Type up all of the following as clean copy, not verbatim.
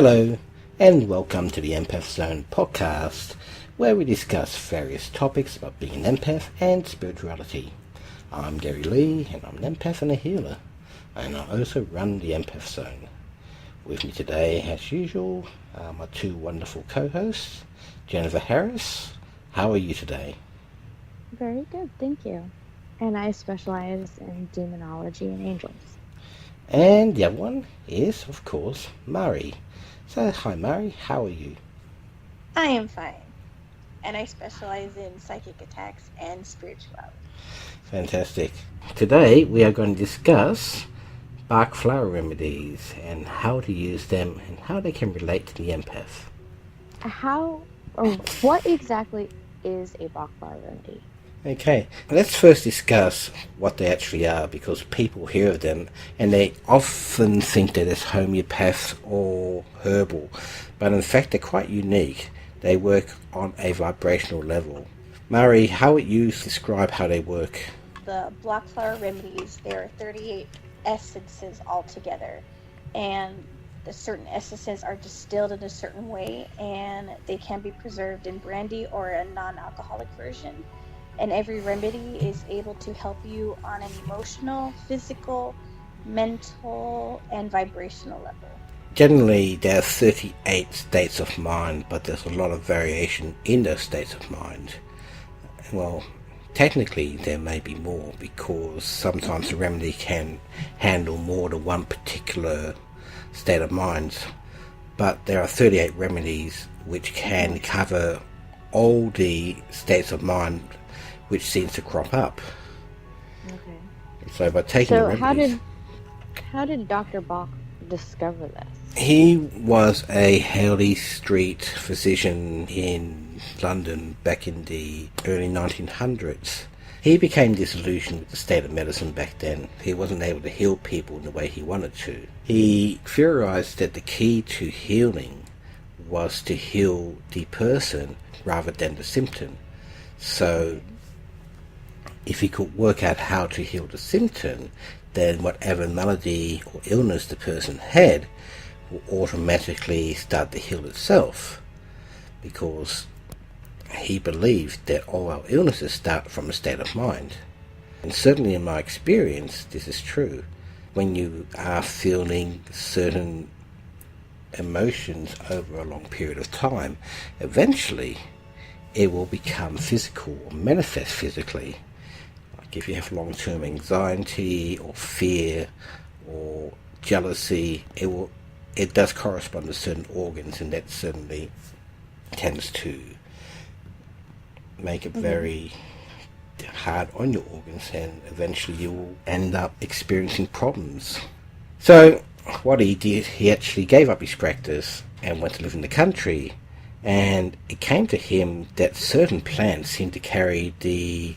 Hello, and welcome to the Empath Zone podcast, where we discuss various topics about being an empath and spirituality. I'm Leigh, and I'm an empath and a healer, and I also run the Empath Zone. With me today, as usual, are my two wonderful co-hosts, Jennifer Harris. How are you today? Very good, thank you. And I specialize in demonology and angels. And the other one is, of course, Mari. So, hi Mari, how are you? I am fine, and I specialize in psychic attacks and spirituality. Fantastic. Today we are going to discuss Bach flower remedies and how to use them and how they can relate to the empath. What exactly is a Bach flower remedy? Okay, let's first discuss what they actually are, because people hear of them and they often think that it's homeopath or herbal, but in fact they're quite unique. They work on a vibrational level. Mari, how would you describe how they work? The Bach flower remedies, there are 38 essences altogether, and the certain essences are distilled in a certain way, and they can be preserved in brandy or a non-alcoholic version. And every remedy is able to help you on an emotional, physical, mental, and vibrational level. Generally, there are 38 states of mind, but there's a lot of variation in those states of mind. Well, technically there may be more, because sometimes the remedy can handle more than one particular state of mind. But there are 38 remedies which can cover all the states of mind which seems to crop up. Okay. So by taking the remedies... How did Dr. Bach discover this? He was a Harley Street physician in London back in the early 1900s. He became disillusioned with the state of medicine back then. He wasn't able to heal people in the way he wanted to. He theorized that the key to healing was to heal the person rather than the symptom. So if he could work out how to heal the symptom, then whatever malady or illness the person had will automatically start to heal itself, because he believed that all our illnesses start from a state of mind. And certainly in my experience, this is true. When you are feeling certain emotions over a long period of time, eventually it will become physical or manifest physically. Like if you have long-term anxiety or fear or jealousy, it does correspond to certain organs, and that certainly tends to make it very hard on your organs, and eventually you will end up experiencing problems. So what he did, he actually gave up his practice and went to live in the country, and it came to him that certain plants seemed to carry the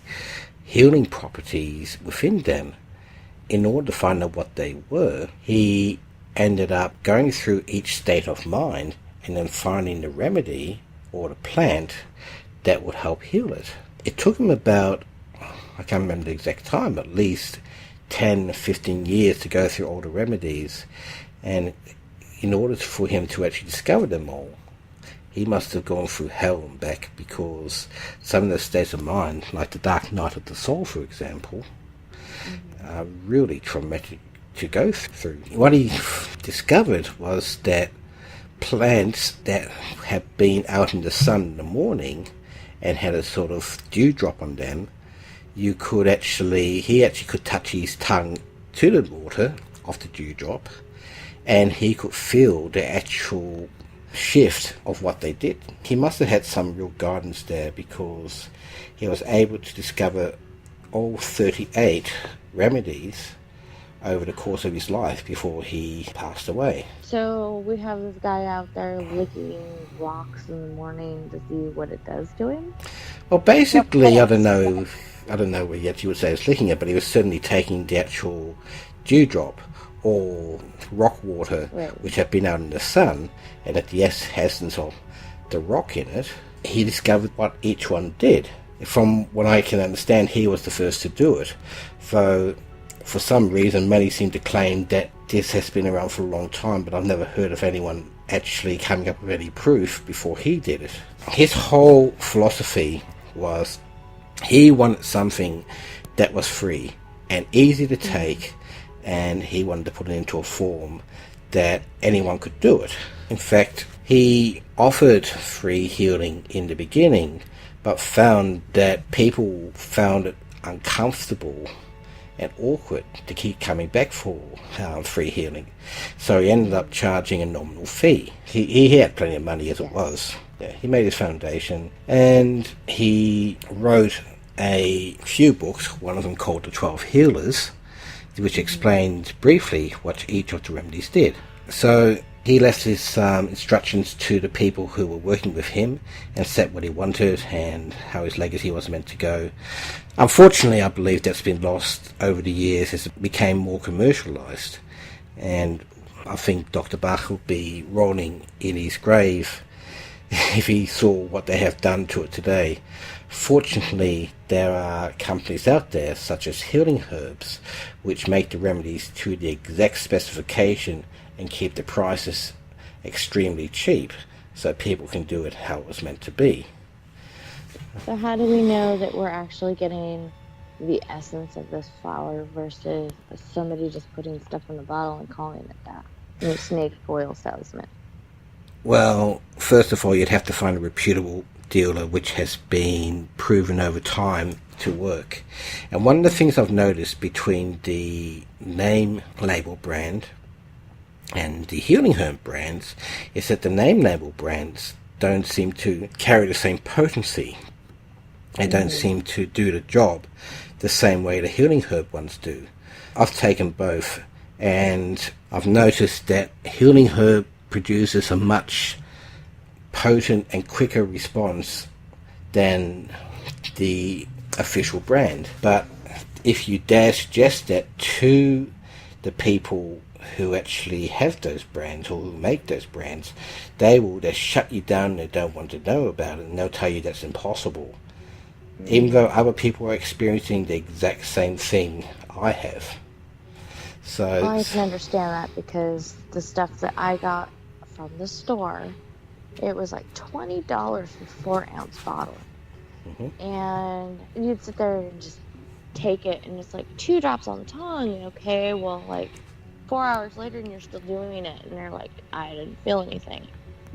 healing properties within them. In order to find out what they were, he ended up going through each state of mind and then finding the remedy or the plant that would help heal it. It took him about, I can't remember the exact time, at least 10, 15 years to go through all the remedies. And in order for him to actually discover them all, he must have gone through hell and back, because some of the states of mind, like the dark night of the soul, for example, are really traumatic to go through. What he discovered was that plants that had been out in the sun in the morning and had a sort of dewdrop on them, he actually could touch his tongue to the water of the dewdrop, and he could feel the actual shift of what they did. He must have had some real guidance there, because he was able to discover all 38 remedies over the course of his life before he passed away. So we have this guy out there licking rocks in the morning to see what it does to him? Well, basically, I don't know what yet you would say is licking it, but he was certainly taking the actual dewdrop or rock water, right, which had been out in the sun, and at the essence of the rock in it, he discovered what each one did. From what I can understand, he was the first to do it. So for some reason, many seem to claim that this has been around for a long time, but I've never heard of anyone actually coming up with any proof before he did it. His whole philosophy was he wanted something that was free and easy to take, and he wanted to put it into a form that anyone could do it. In fact, he offered free healing in the beginning, but found that people found it uncomfortable and awkward to keep coming back for free healing. So he ended up charging a nominal fee. He had plenty of money as it was. Yeah, he made his foundation, and he wrote a few books, one of them called The 12 Healers, which explained briefly what each of the remedies did. So he left his instructions to the people who were working with him and set what he wanted and how his legacy was meant to go. Unfortunately, I believe that's been lost over the years as it became more commercialized, and I think Dr. Bach would be rolling in his grave if he saw what they have done to it today. Fortunately, there are companies out there such as Healing Herbs which make the remedies to the exact specification and keep the prices extremely cheap so people can do it how it was meant to be. So how do we know that we're actually getting the essence of this flower versus somebody just putting stuff in the bottle and calling it that? A snake oil salesman. Well, first of all, you'd have to find a reputable dealer which has been proven over time to work. And one of the things I've noticed between the name label brand and the Healing Herb brands is that the name label brands don't seem to carry the same potency. They don't seem to do the job the same way the Healing Herb ones do. I've taken both, and I've noticed that Healing Herb produces a much potent and quicker response than the official brand. But if you dare suggest that to the people who actually have those brands or who make those brands, they will just shut you down and they don't want to know about it, and they'll tell you that's impossible. Even though other people are experiencing the exact same thing I have. So well, I can understand that because the stuff that I got from the store, it was like $20 for 4-ounce bottle. And you'd sit there and just take it, and it's like 2 drops on the tongue. Okay, well, like 4 hours later and you're still doing it, and they're like, I didn't feel anything.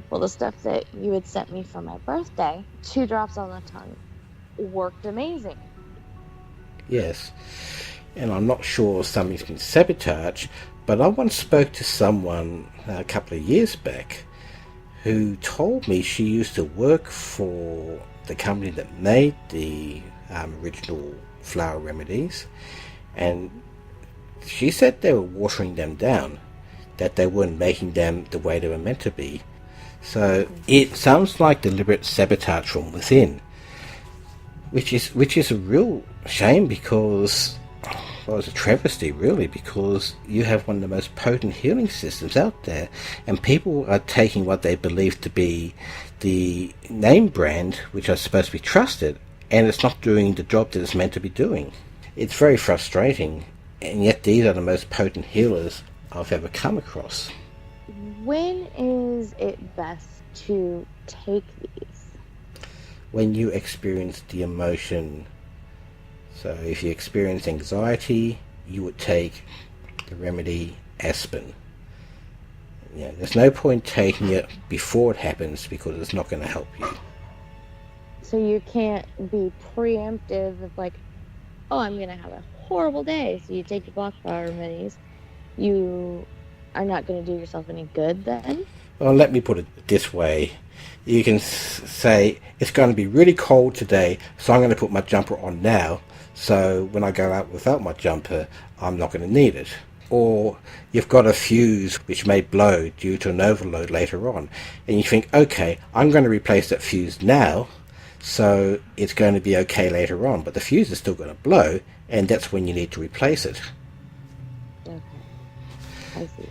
Well, the stuff that you had sent me for my birthday, 2 drops on the tongue, worked amazing. Yes, and I'm not sure if something's been sabotaged, but I once spoke to someone a couple of years back who told me she used to work for the company that made the original flower remedies, and she said they were watering them down, that they weren't making them the way they were meant to be. So it sounds like deliberate sabotage from within, which is a real shame, because, well, it's a travesty really, because you have one of the most potent healing systems out there, and people are taking what they believe to be the name brand, which are supposed to be trusted, and it's not doing the job that it's meant to be doing. It's very frustrating, and yet these are the most potent healers I've ever come across. When is it best to take these? When you experience the emotion. So if you experience anxiety, you would take the remedy Aspen. Yeah, there's no point taking it before it happens, because it's not going to help you. So you can't be preemptive of like, oh, I'm going to have a horrible day. So you take your black flower remedies. You are not going to do yourself any good then? Well, let me put it this way. You can say, it's going to be really cold today, so I'm going to put my jumper on now, so when I go out without my jumper, I'm not going to need it. Or you've got a fuse which may blow due to an overload later on, and you think, okay, I'm going to replace that fuse now, so it's going to be okay later on, but the fuse is still going to blow, and that's when you need to replace it. Okay, I see.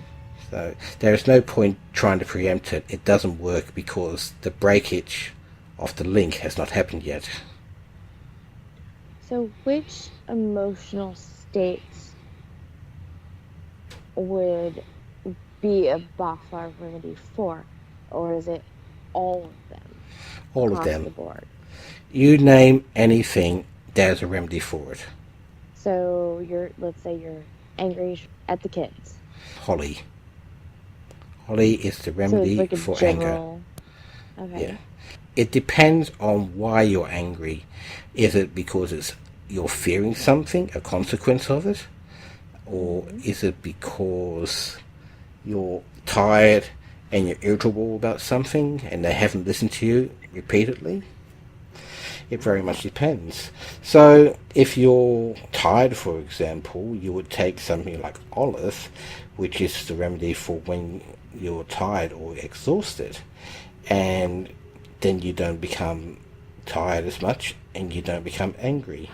So there is no point trying to preempt it. It doesn't work because the breakage of the link has not happened yet. So which emotional states would be a Bach flower remedy for? Or is it all of them All of across them. the board? You name anything, there's a remedy for it. So let's say you're angry at the kids. Holly. Holly is the So remedy it's like a for anger. general. Okay. Yeah. It depends on why you're angry. Is it because you're fearing something, a consequence of it? Or is it because you're tired and you're irritable about something and they haven't listened to you repeatedly? It very much depends. So if you're tired, for example, you would take something like olive, which is the remedy for when you're tired or exhausted, and then you don't become tired as much and you don't become angry.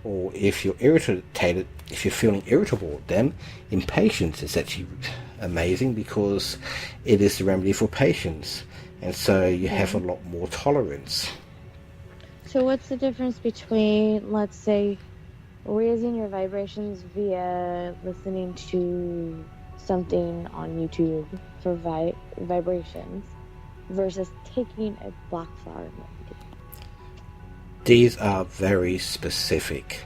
Or if you're irritated, if you're feeling irritable, then impatience is actually amazing because it is the remedy for patience, and so you have a lot more tolerance. So what's the difference between, let's say, raising your vibrations via listening to something on YouTube for vibrations versus taking a black flower remedy? These are very specific.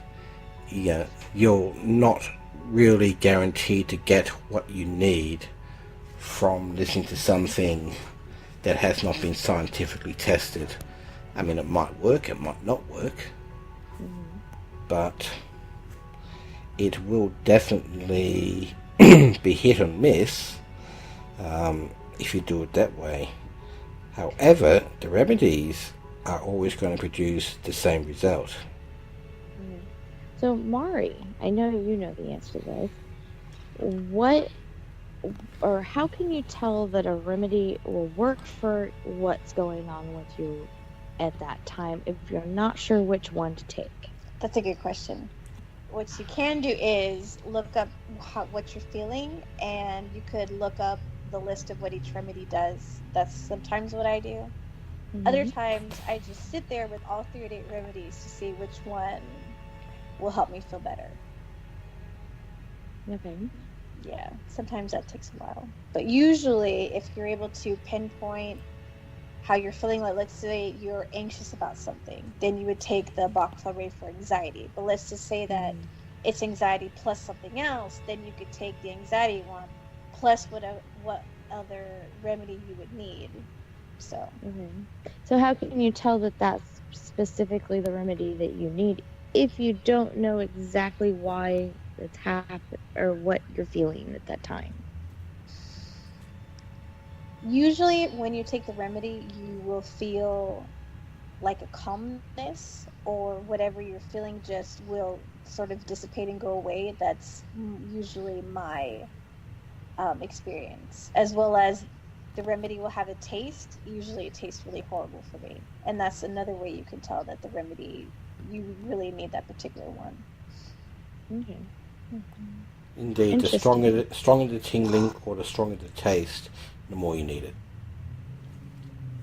Yeah, you're not really guaranteed to get what you need from listening to something that has not been scientifically tested. I mean, it might work, it might not work, but it will definitely be hit and miss if you do it that way. However, the remedies are always going to produce the same result. So, Mari, I know you know the answer to this. What or how can you tell that a remedy will work for what's going on with you at that time if you're not sure which one to take? That's a good question. What you can do is look up what you're feeling, and you could look up the list of what each remedy does. That's sometimes what I do. Other times, I just sit there with all 38 remedies to see which one will help me feel better. Okay. Yeah, sometimes that takes a while. But usually, if you're able to pinpoint how you're feeling, like let's say you're anxious about something, then you would take the Bach flower for anxiety. But let's just say that it's anxiety plus something else, then you could take the anxiety one plus what other remedy you would need. So. So how can you tell that that's specifically the remedy that you need if you don't know exactly why it's happened or what you're feeling at that time? Usually when you take the remedy, you will feel like a calmness, or whatever you're feeling just will sort of dissipate and go away. That's usually my experience. As well as the remedy will have a taste. Usually it tastes really horrible for me. And that's another way you can tell that the remedy, you really need that particular one. Okay. Indeed, the stronger the tingling or the stronger the taste, the more you need it.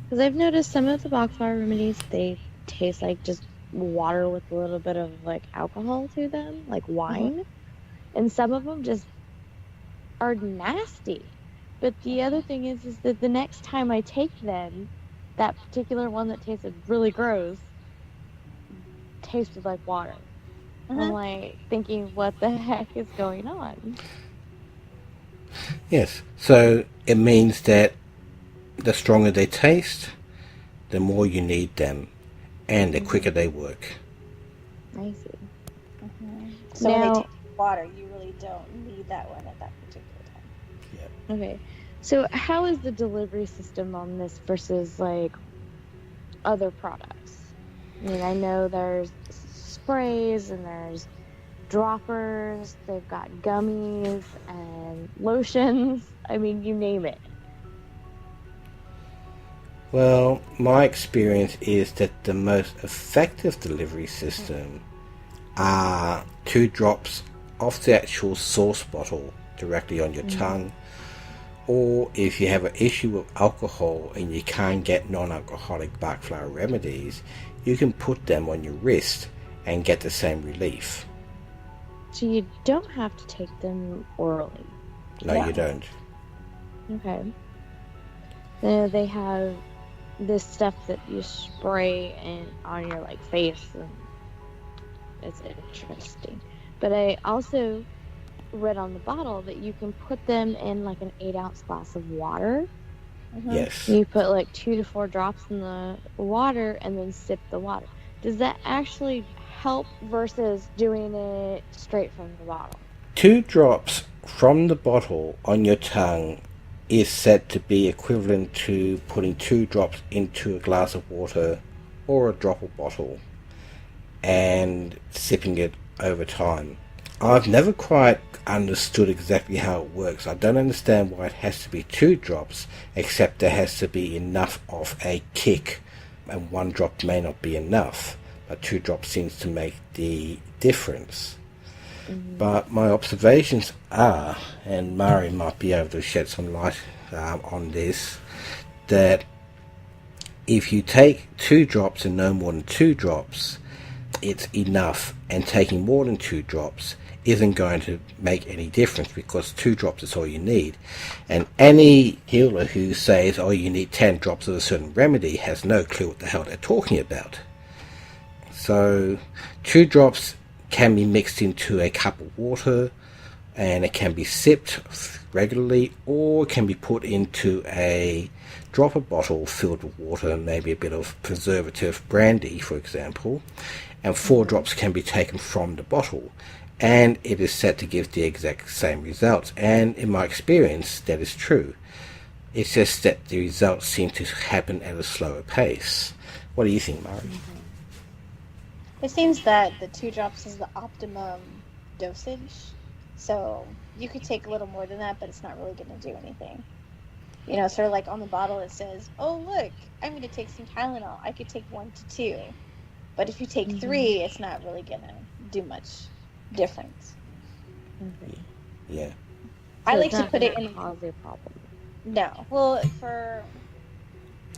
Because I've noticed some of the Bach flower remedies, they taste like just water with a little bit of like alcohol to them, like wine. And some of them just are nasty. But the other thing is that the next time I take them, that particular one that tasted really gross tasted like water. I'm like thinking, what the heck is going on? Yes, so it means that the stronger they taste, the more you need them, and the quicker they work. I see. So when they take water, you really don't need that one at that particular time. Yeah. Okay. So how is the delivery system on this versus like other products? I mean, I know there's sprays and there's droppers, they've got gummies and lotions. I mean, you name it. Well, my experience is that the most effective delivery system are 2 drops off the actual source bottle directly on your tongue, or if you have an issue with alcohol and you can't get non-alcoholic Bach flower remedies, you can put them on your wrist and get the same relief. So you don't have to take them orally. No, Yeah. you don't. Okay. They have this stuff that you spray on your like face, and it's interesting. But I also read on the bottle that you can put them in like an 8-ounce glass of water. Yes. You put like 2 to 4 drops in the water and then sip the water. Does that actually help versus doing it straight from the bottle? 2 drops from the bottle on your tongue is said to be equivalent to putting 2 drops into a glass of water or a dropper bottle and sipping it over time. I've never quite understood exactly how it works. I don't understand why it has to be 2 drops, except there has to be enough of a kick, and 1 drop may not be enough, but 2 drops seems to make the difference. But my observations are, and Mari might be able to shed some light on this, that if you take 2 drops and no more than 2 drops, it's enough, and taking more than 2 drops isn't going to make any difference, because 2 drops is all you need. And any healer who says, oh, you need 10 drops of a certain remedy has no clue what the hell they're talking about. So 2 drops can be mixed into a cup of water, and it can be sipped regularly, or it can be put into a dropper bottle filled with water and maybe a bit of preservative brandy, for example, and 4 drops can be taken from the bottle, and it is said to give the exact same results. And in my experience, that is true. It's just that the results seem to happen at a slower pace. What do you think, Mari? It seems that the 2 drops is the optimum dosage. So you could take a little more than that, but it's not really going to do anything. You know, sort of like on the bottle it says, oh, look, I'm going to take some Tylenol. I could take 1 to 2. But if you take 3, it's not really going to do much difference. Yeah. I like to put it in... cause a problem. No. Well, for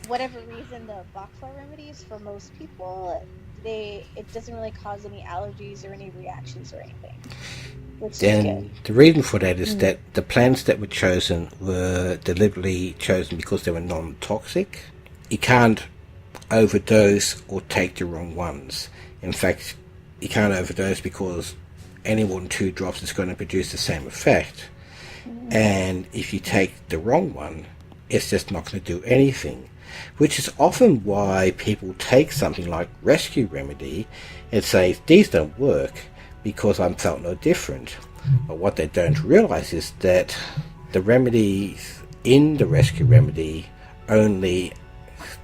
whatever reason, the Bach remedies, for most people, it doesn't really cause any allergies or any reactions or anything. Then the reason for that is that the plants that were chosen were deliberately chosen because they were non-toxic. You can't overdose or take the wrong ones. In fact, you can't overdose because any more than 2 drops is going to produce the same effect. And if you take the wrong one, it's just not going to do anything. Which is often why people take something like Rescue Remedy and say, these don't work because I felt no different. But what they don't realize is that the remedies in the Rescue Remedy only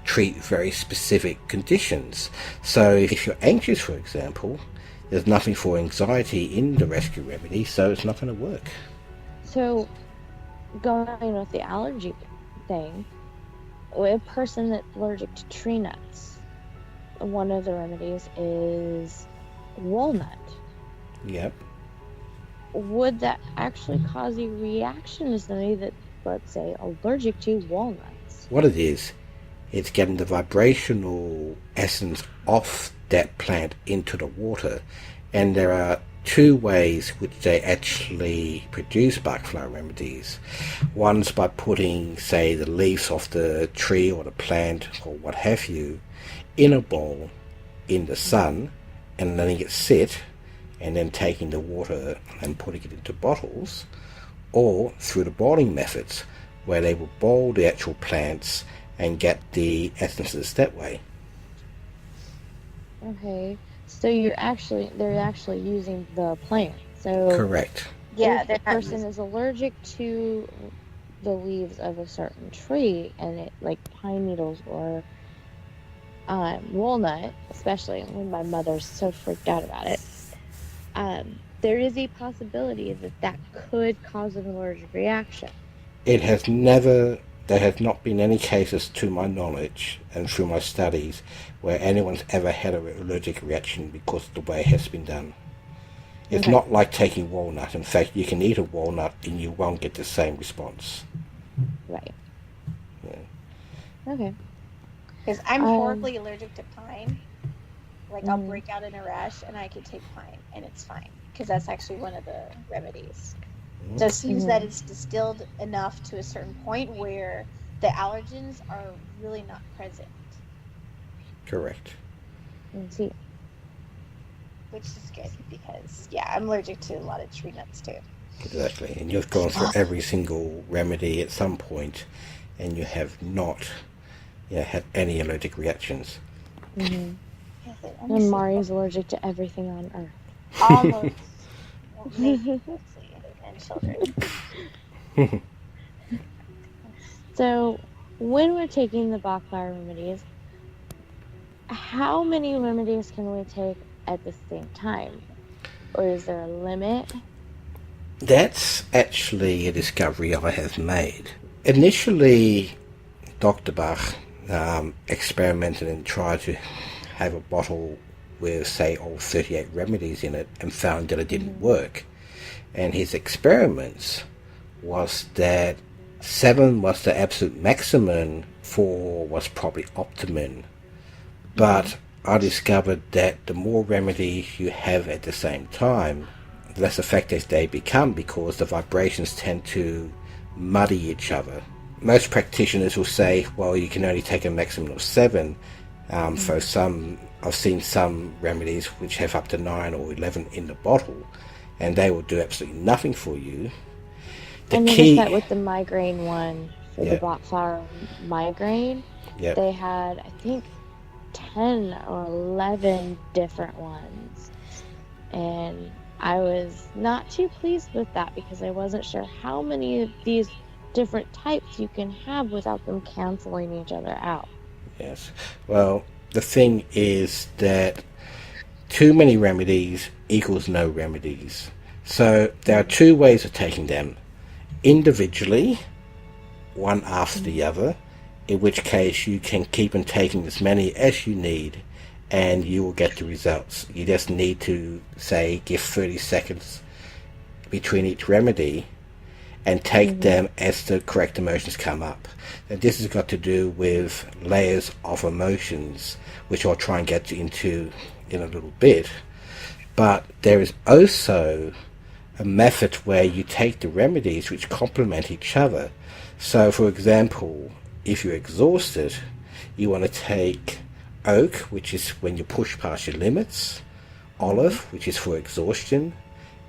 treat very specific conditions. So if you're anxious, for example, there's nothing for anxiety in the Rescue Remedy, so it's not going to work. So, going with the allergy thing, a person that's allergic to tree nuts, one of the remedies is walnut. Yep. Would that actually cause a reaction to somebody that, let's say, allergic to walnuts? What it is, it's getting the vibrational essence off that plant into the water, and there are 2 ways which they actually produce Bach flower remedies. One's by putting, say, the leaves off the tree or the plant or what have you in a bowl in the sun and letting it sit, and then taking the water and putting it into bottles, or through the boiling methods where they will boil the actual plants and get the essences that way. Okay, so they're actually using the plant. So correct. Yeah, if the person is allergic to the leaves of a certain tree, and it, like pine needles or walnut, especially when my mother's so freaked out about it, there is a possibility that could cause an allergic reaction. There has not been any cases, to my knowledge and through my studies, where anyone's ever had an allergic reaction because of the way it has been done. It's not like taking walnut. In fact, you can eat a walnut and you won't get the same response. Right. Yeah. Okay. Because I'm horribly allergic to pine. Like, I'll break out in a rash and I can take pine and it's fine. Because that's actually one of the remedies. Just seems that it's distilled enough to a certain point where the allergens are really not present. Correct. See. Which is good because, I'm allergic to a lot of tree nuts too. Exactly. And you've gone through every single remedy at some point, and you have not had any allergic reactions. And Mari's allergic to everything on Earth. Almost. And children. So, when we're taking the Bach flower remedies, how many remedies can we take at the same time? Or is there a limit? That's actually a discovery I have made. Initially, Dr. Bach experimented and tried to have a bottle with, say, all 38 remedies in it and found that it didn't work. And his experiments was that 7 was the absolute maximum, 4 was probably optimum. But I discovered that the more remedies you have at the same time, the less effective they become because the vibrations tend to muddy each other. Most practitioners will say, well, you can only take a maximum of 7. For some, I've seen some remedies which have up to 9 or 11 in the bottle, and they will do absolutely nothing for you. I noticed that with the migraine one, for the Bach flower migraine, they had, I think, 10 or 11 different ones. And I was not too pleased with that because I wasn't sure how many of these different types you can have without them canceling each other out. Yes. Well, the thing is that too many remedies equals no remedies. So there are 2 ways of taking them. Individually, one after the other, in which case you can keep on taking as many as you need and you will get the results. You just need to, say, give 30 seconds between each remedy and take them as the correct emotions come up. And this has got to do with layers of emotions, which I'll try and get into in a little bit. But there is also a method where you take the remedies which complement each other. So, for example, if you're exhausted, you want to take oak, which is when you push past your limits, olive, which is for exhaustion,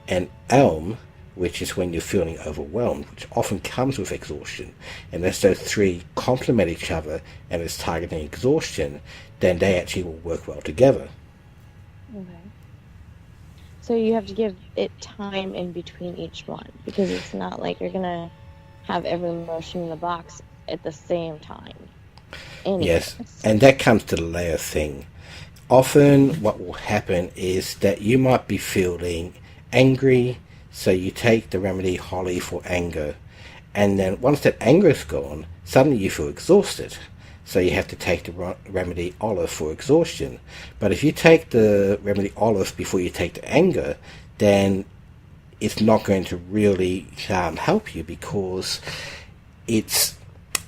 and elm, which is when you're feeling overwhelmed, which often comes with exhaustion. And as those 3 complement each other and is targeting exhaustion, then they actually will work well together. Okay. So you have to give it time in between each one, because it's not like you're going to have every emotion in the box at the same time. Anyway. Yes, and that comes to the layer thing. Often what will happen is that you might be feeling angry, so you take the remedy holly for anger, and then once that anger is gone, suddenly you feel exhausted. So you have to take the remedy olive for exhaustion. But if you take the remedy olive before you take the anger, then it's not going to really help you because it's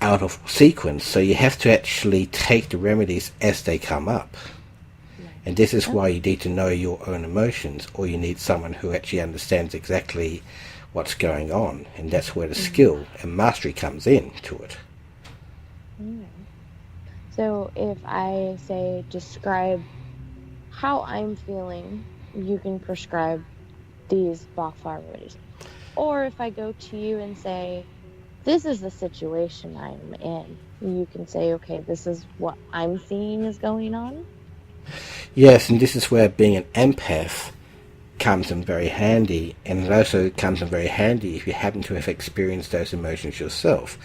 out of sequence. So you have to actually take the remedies as they come up. And this is why you need to know your own emotions, or you need someone who actually understands exactly what's going on. And that's where the skill and mastery comes in to it. So if I say describe how I'm feeling, you can prescribe these Bach flower remedies. Or if I go to you and say, this is the situation I'm in, you can say, okay, this is what I'm seeing is going on. Yes, and this is where being an empath comes in very handy, and it also comes in very handy if you happen to have experienced those emotions yourself.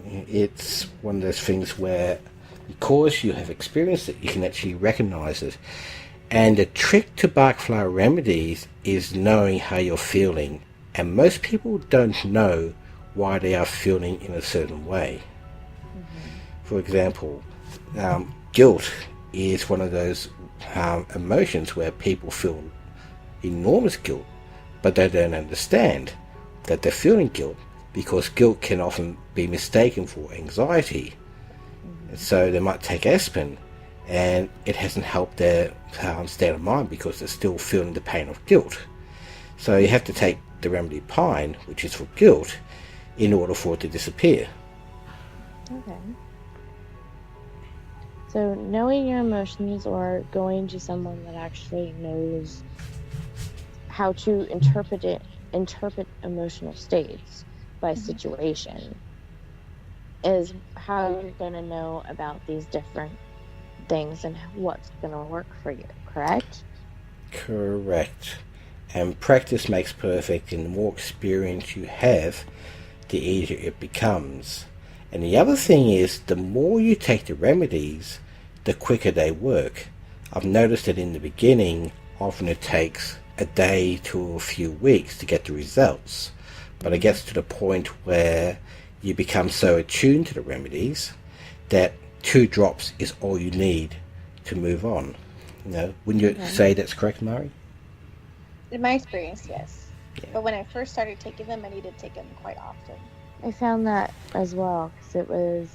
It's one of those things where, because you have experienced it, you can actually recognize it. And the trick to Bach flower remedies is knowing how you're feeling, and most people don't know why they are feeling in a certain way. For example, guilt is one of those emotions where people feel enormous guilt, but they don't understand that they're feeling guilt, because guilt can often be mistaken for anxiety. And so they might take aspirin and it hasn't helped their state of mind because they're still feeling the pain of guilt. So you have to take the remedy pine, which is for guilt, in order for it to disappear. Okay. So knowing your emotions or going to someone that actually knows how to interpret emotional states by situation is how you're going to know about these different things and what's going to work for you, correct? Correct. And practice makes perfect, and the more experience you have, the easier it becomes. And the other thing is, the more you take the remedies, the quicker they work. I've noticed that in the beginning, often it takes a day to a few weeks to get the results. But it gets to the point where you become so attuned to the remedies that 2 drops is all you need to move on. Wouldn't you say that's correct, Mari? In my experience, yes. Yeah. But when I first started taking them, I needed to take them quite often. I found that as well, because it was,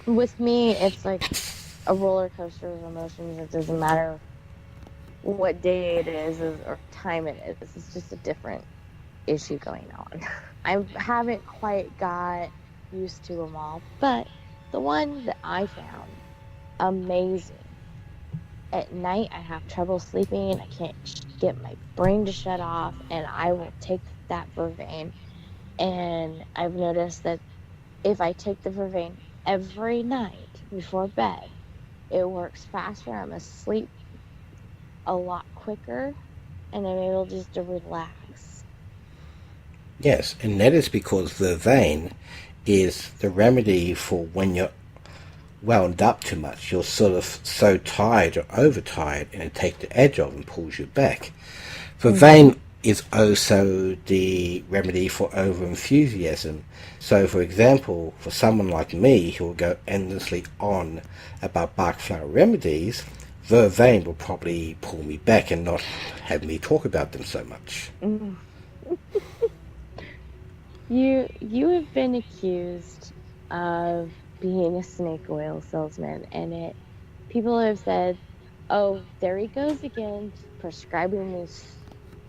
with me, it's like a roller coaster of emotions. It doesn't matter what day it is or time it is. It's just a different issue going on. I haven't quite got used to them all, but the one that I found amazing. At night, I have trouble sleeping. I can't get my brain to shut off, and I will take that vervain. And I've noticed that if I take the vervain every night before bed, it works faster. I'm asleep a lot quicker, and I'm able just to relax. Yes, and that is because vervain is the remedy for when you're wound up too much. You're sort of so tired or overtired, and it takes the edge off and pulls you back. Vervain is also the remedy for over-enthusiasm. So, for example, for someone like me who will go endlessly on about Bach flower remedies, vervain will probably pull me back and not have me talk about them so much. You have been accused of being a snake oil salesman, and people have said, "Oh, there he goes again, prescribing these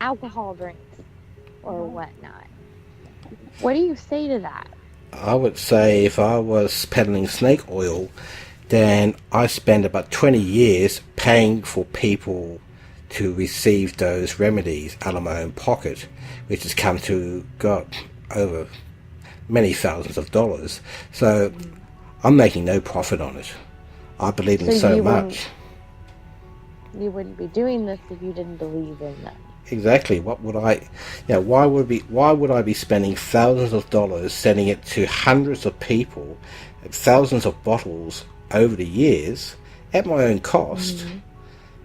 alcohol drinks or whatnot." What do you say to that? I would say if I was peddling snake oil, then I spent about 20 years paying for people to receive those remedies out of my own pocket, which has come to, God, over many thousands of dollars. So I'm making no profit on it. I believe in so much. You wouldn't be doing this if you didn't believe in them. Exactly. What would I? Why would I be spending thousands of dollars sending it to hundreds of people, thousands of bottles over the years at my own cost,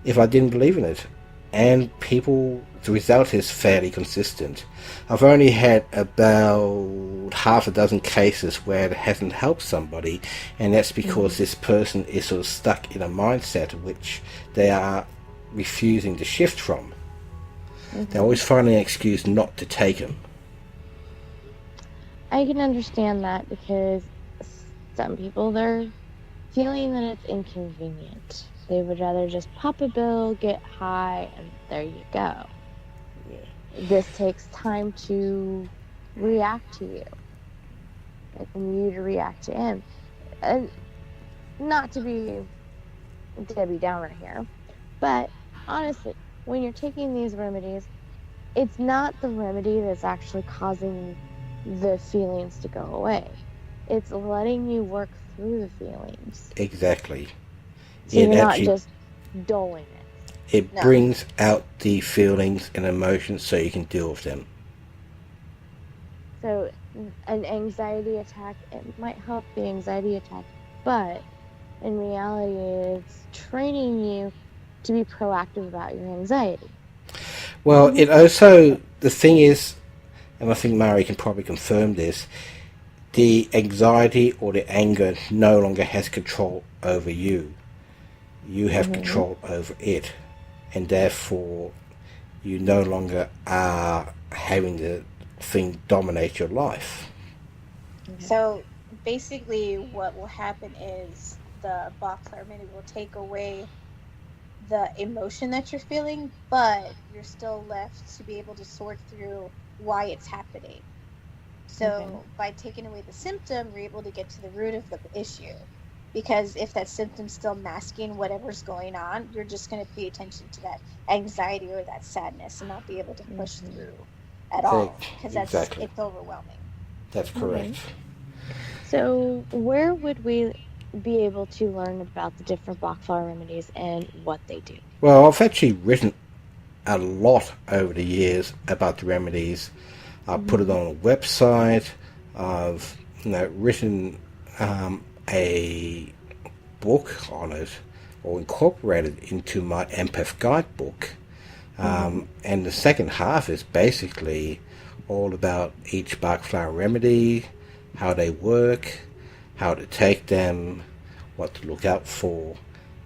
if I didn't believe in it? And the result is fairly consistent. I've only had about half a dozen cases where it hasn't helped somebody, and that's because this person is sort of stuck in a mindset which they are refusing to shift from. They're always finding an excuse not to take them. I can understand that, because some people, they're feeling that it's inconvenient. They would rather just pop a bill, get high, and there you go. Yeah. This takes time to react to you, and you to react to him. And not to be Debbie Downer here, but honestly, when you're taking these remedies, it's not the remedy that's actually causing the feelings to go away. It's letting you work through the feelings. Exactly. So you're not just dulling it. It brings out the feelings and emotions so you can deal with them. So an anxiety attack, it might help the anxiety attack, but in reality, it's training you to be proactive about your anxiety. Well, it also, the thing is, and I think Mari can probably confirm this, the anxiety or the anger no longer has control over you. You have control over it, and therefore you no longer are having the thing dominate your life. So basically what will happen is the box remedy will take away the emotion that you're feeling, but you're still left to be able to sort through why it's happening. So by taking away the symptom, you're able to get to the root of the issue. Because if that symptom's still masking whatever's going on, you're just going to pay attention to that anxiety or that sadness and not be able to push through at all. Because it's overwhelming. That's correct. So where would we be able to learn about the different Bach flower remedies and what they do? Well, I've actually written a lot over the years about the remedies. I've put it on a website. I've written a book on it, or incorporated into my Empath guidebook. And the second half is basically all about each Bach flower remedy, how they work, how to take them, what to look out for,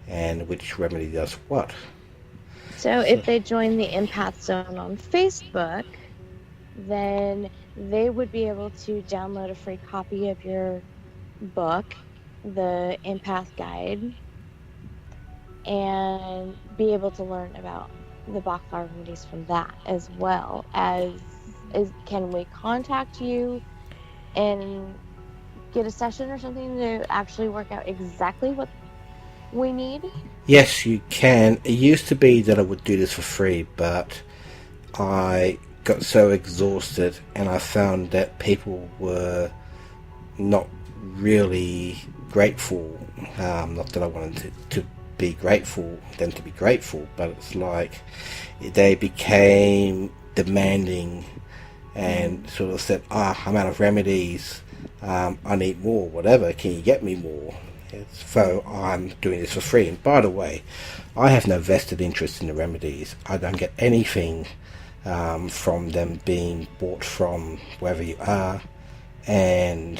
and which remedy does what. So if they join the Empath Zone on Facebook, then they would be able to download a free copy of your book, the Empath Guide, and be able to learn about the Bach flower remedies from that, as well as can we contact you and get a session or something to actually work out exactly what we need? Yes, you can. It used to be that I would do this for free, but I got so exhausted and I found that people were not really grateful. Not that I wanted to be grateful, them to be grateful, but it's like they became demanding and sort of said, I'm out of remedies, I need more, whatever, can you get me more? So I'm doing this for free. And by the way, I have no vested interest in the remedies. I don't get anything from them being bought from wherever you are, and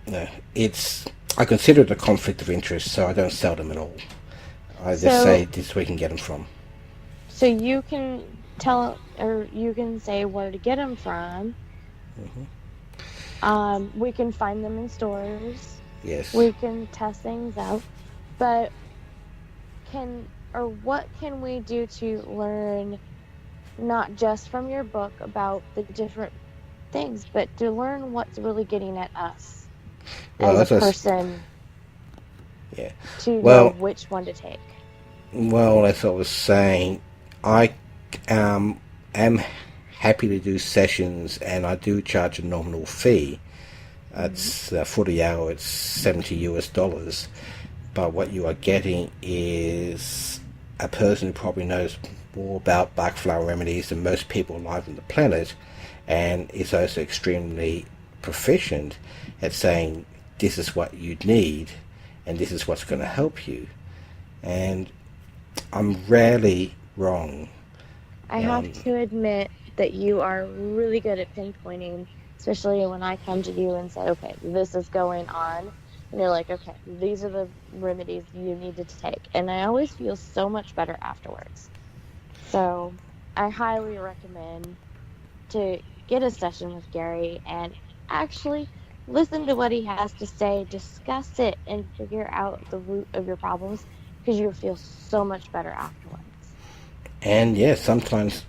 I consider it a conflict of interest, so I don't sell them at all. I just say this is where you can get them from. So you can tell, or you can say where to get them from. We can find them in stores. Yes. We can test things out, but what can we do to learn, not just from your book about the different things, but to learn what's really getting at us as a person? Yeah. To know which one to take. Well, as I was saying, I am happy to do sessions, and I do charge a nominal fee. It's for the hour, it's $70. But what you are getting is a person who probably knows more about Bach flower remedies than most people alive on the planet, and is also extremely proficient at saying this is what you need and this is what's going to help you. And I'm rarely wrong. I have to admit that you are really good at pinpointing, especially when I come to you and say, okay, this is going on. And you're like, okay, these are the remedies you need to take. And I always feel so much better afterwards. So I highly recommend to get a session with Gary and actually listen to what he has to say, discuss it, and figure out the root of your problems, because you'll feel so much better afterwards. And yeah, sometimes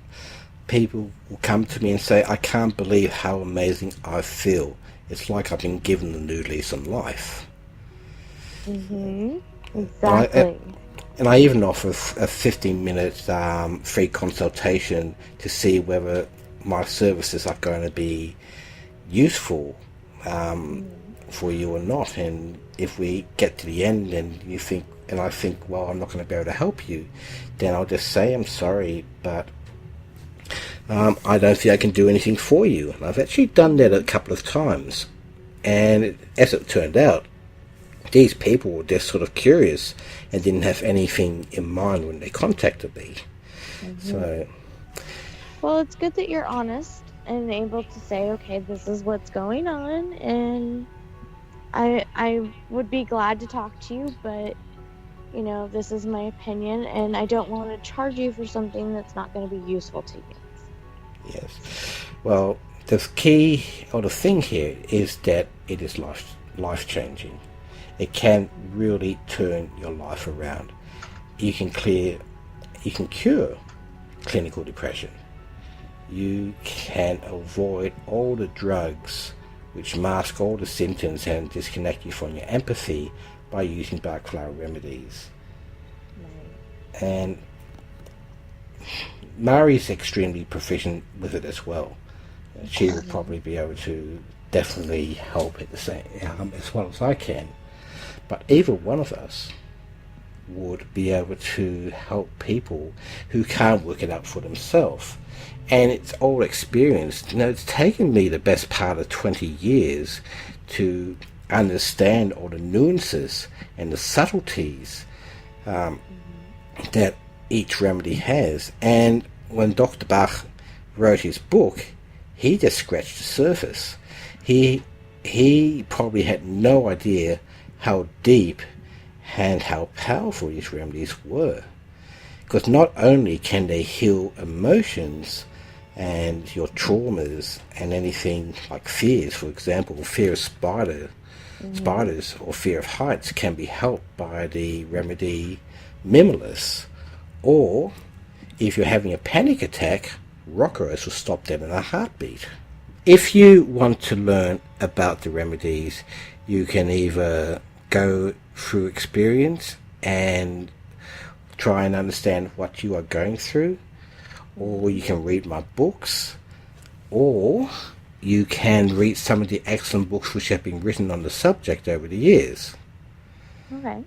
people will come to me and say, I can't believe how amazing I feel. It's like I've been given a new lease on life. Exactly. And I even offer a 15-minute free consultation to see whether my services are going to be useful for you or not. And if we get to the end and you think, and I think, well, I'm not going to be able to help you, then I'll just say, I'm sorry, but I don't think I can do anything for you. And I've actually done that a couple of times. And as it turned out, these people were just sort of curious and didn't have anything in mind when they contacted me. So, well, it's good that you're honest and able to say, okay, this is what's going on, and I would be glad to talk to you, but you know, this is my opinion, and I don't want to charge you for something that's not going to be useful to you. Yes. Well, the key or the thing here is that it is life-changing. It can really turn your life around. You can cure clinical depression. you can avoid all the drugs which mask all the symptoms and disconnect you from your empathy by using Bach flower remedies. Right. And Mari's extremely proficient with it as well. She will probably be able to definitely help at the same as well as I can. But either one of us would be able to help people who can't work it out for themselves. And it's all experience. It's taken me the best part of 20 years to understand all the nuances and the subtleties that each remedy has. And when Dr. Bach wrote his book, he just scratched the surface. He probably had no idea how deep and how powerful these remedies were. Because not only can they heal emotions and your traumas and anything like fears, for example, fear of spiders or fear of heights can be helped by the remedy Mimulus. Or if you're having a panic attack, Rockeros will stop them in a heartbeat. If you want to learn about the remedies, you can either go through experience and try and understand what you are going through, or you can read my books, or you can read some of the excellent books which have been written on the subject over the years. Okay.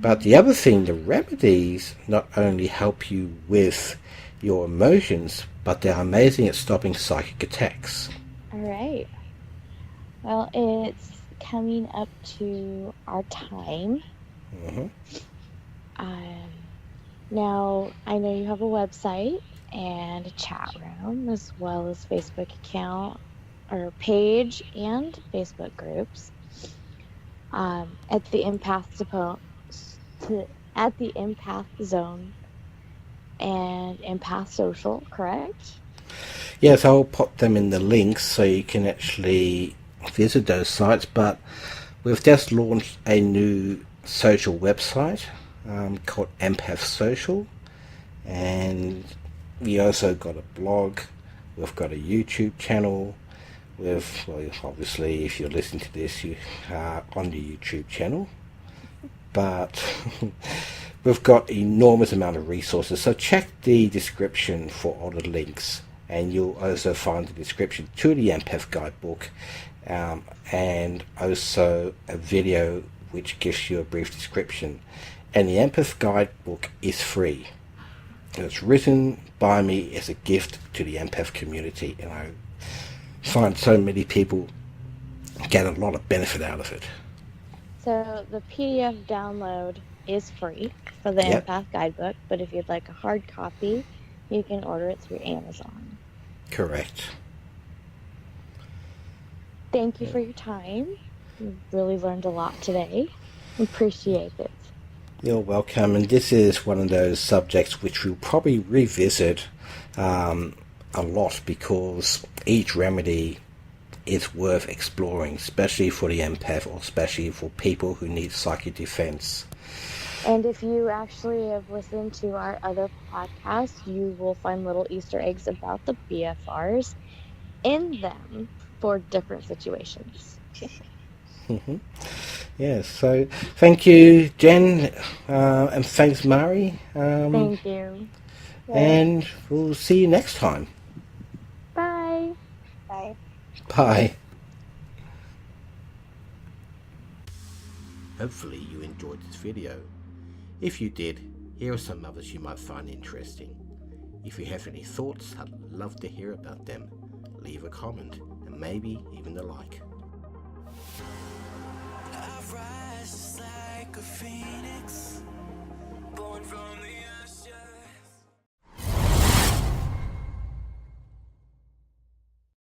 But the other thing, the remedies not only help you with your emotions, but they're amazing at stopping psychic attacks. All right. Well, it's coming up to our time. Mm-hmm. Now, I know you have a website and a chat room, as well as Facebook account or page and Facebook groups. At the Empath at the Empath Zone and Empath Social, correct? Yes, I'll pop them in the links so you can actually visit those sites. But we've just launched a new social website called Empath Social, and we also got a blog. We've got a YouTube channel. Obviously, if you're listening to this, you are on the YouTube channel. But we've got enormous amount of resources. So check the description for all the links, and you'll also find the description to the Empath guidebook, and also a video which gives you a brief description. And the Empath guidebook is free. It's written by me as a gift to the Empath community, and I find so many people get a lot of benefit out of it. So the PDF download is free for the Empath guidebook, but if you'd like a hard copy, you can order it through Amazon. Correct. Thank you for your time. We really learned a lot today. Appreciate it. You're welcome. And this is one of those subjects which we'll probably revisit a lot, because each remedy is worth exploring, especially for the empath, or especially for people who need psychic defense. And if you actually have listened to our other podcasts, you will find little Easter eggs about the BFRs in them for different situations. Yes, so thank you, Jen, and thanks, Mari. Thank you. And we'll see you next time. Bye. Bye. Bye. Hopefully you enjoyed this video. If you did, here are some others you might find interesting. If you have any thoughts, I'd love to hear about them. Leave a comment, and maybe even a like. I rise like a phoenix.